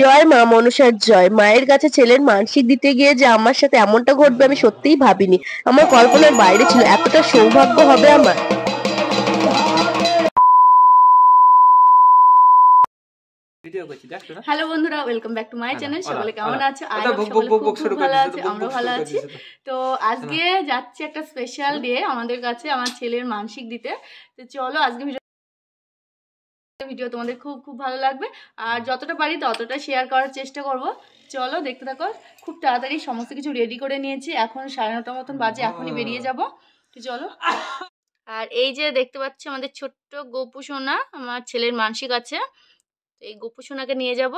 জয় মা মনসার জয়। মায়ের কাছে ছেলের মানসিক দিতে গিয়ে যে আমার সাথে এমনটা ঘটবে আমি সত্যিই ভাবিনি। আমার কল্পনার বাইরে ছিল। এতটা সৌভাগ্য হবে আমার। হ্যালো বন্ধুরা, welcome back to my channel. সকলে কেমন আছো? খুব ভালো আছি, আমরা ভালো আছি। তো আজকে যাচ্ছি একটা স্পেশাল ডে আমাদের কাছে, আমার ছেলের মানসিক দিতে। তো চলো আজকে ভিডিও তোমাদের খুব খুব ভালো লাগবে, আর যতটা পারি ততটা শেয়ার করার চেষ্টা করব। চলো দেখতে থাকো। খুব তাড়াতাড়ি সমস্ত কিছু রেডি করে নিয়েছি, এখন 9:30 মতন বাজে, এখনই বেরিয়ে যাব। তো চলো। আর এই যে দেখতে পাচ্ছি আমাদের ছোট্ট গোপু সোনা, আমার ছেলের মানসিক আছে, তো এই গোপু সোনাকে নিয়ে যাব।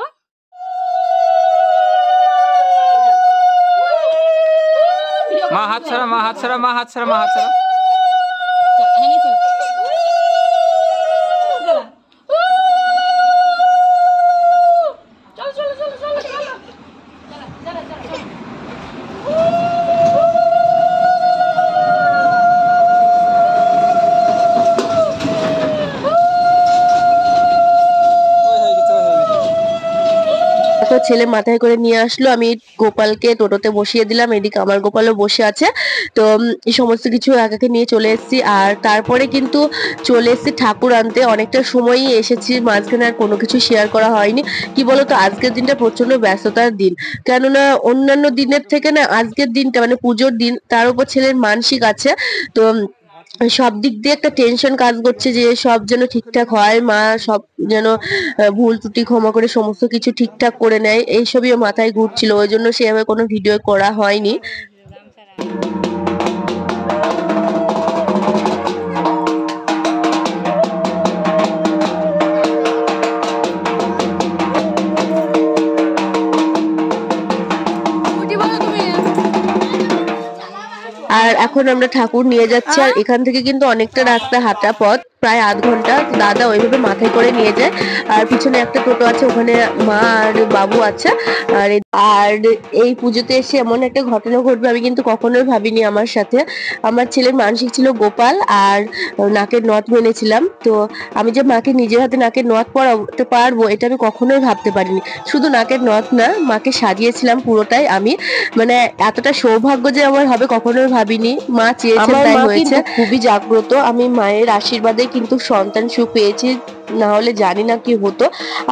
মা হাত ছাড়া, মা হাত ছাড়া, মা হাত ছাড়া, মা হাত ছাড়া। ছেলে মাথায় করে নিয়ে আসলো, আমি গোপালকে টোটোতে বসিয়ে দিলাম, এদিকে আমার গোপালও বসে আছে। তো এই সমস্ত কিছু একাকে নিয়ে চলে এসেছি। আর তারপরে কিন্তু চলে এসেছি ঠাকুর আনতে। অনেকটা সময়ই এসেছি, মাঝখানে আর কোনো কিছু শেয়ার করা হয়নি। কি বলতো, আজকের দিনটা প্রচন্ড ব্যস্ততার দিন, কেননা অন্যান্য দিনের থেকে না আজকের দিনটা মানে পুজোর দিন, তার উপর ছেলের মানসিক আছে। তো সব দিক দিয়ে একটা টেনশন কাজ করছে যে সব যেন ঠিকঠাক হয়, মা সব যেন ভুল ত্রুটি ক্ষমা করে সমস্ত কিছু ঠিকঠাক করে নেয়, এইসবই মাথায় ঘুরছিল। ওই জন্য সেভাবে কোনো ভিডিও করা হয়নি। আর এখন আমরা ঠাকুর নিয়ে যাচ্ছি, আর এখান থেকে কিন্তু অনেকটা রাস্তা হাঁটা পথ, প্রায় আধ ঘন্টা। দাদা ওইভাবে মাথায় করে নিয়ে যায়, আর পিছনে একটা টোটো আছে, ওখানে মা আর বাবু আছে। আর এই পুজোতে এসে এমন একটা ঘটনা ঘটবে আমি কিন্তু কখনোই ভাবিনি আমার সাথে। আমার ছেলের মানসিক ছিল গোপাল, আর নাকের নথ মেনেছিলাম। তো আমি যে মাকে নিজের হাতে নাকের নথ পরাতে পারবো এটা আমি কখনোই ভাবতে পারিনি। শুধু নাকের নথ না, মাকে সাজিয়েছিলাম পুরোটাই আমি। মানে এতটা সৌভাগ্য যে আমার হবে কখনোই ভাবিনি। মা চেয়েছেন তাই হয়েছে। খুবই জাগ্রত, আমি মায়ের আশীর্বাদে কিন্তু সন্তান সুখ পেয়েছি, না হলে জানি না কি হতো।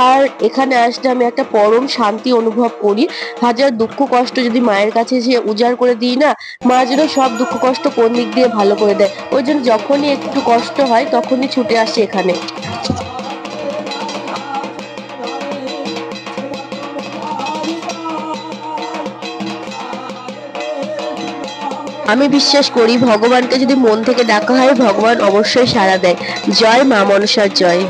আর এখানে আসলে আমি একটা পরম শান্তি অনুভব করি। হাজার দুঃখ কষ্ট যদি মায়ের কাছে এসে উজাড় করে দিই না, মা যেন সব দুঃখ কষ্ট কোন দিক দিয়ে ভালো করে দেয়। ওই জন্য যখনই একটু কষ্ট হয় তখনই ছুটে আসে এখানে। আমি বিশ্বাস করি ভগবানকে যদি মন থেকে ডাকা হয়, ভগবান অবশ্যই সাড়া দেয়। জয় মা মনসার জয়।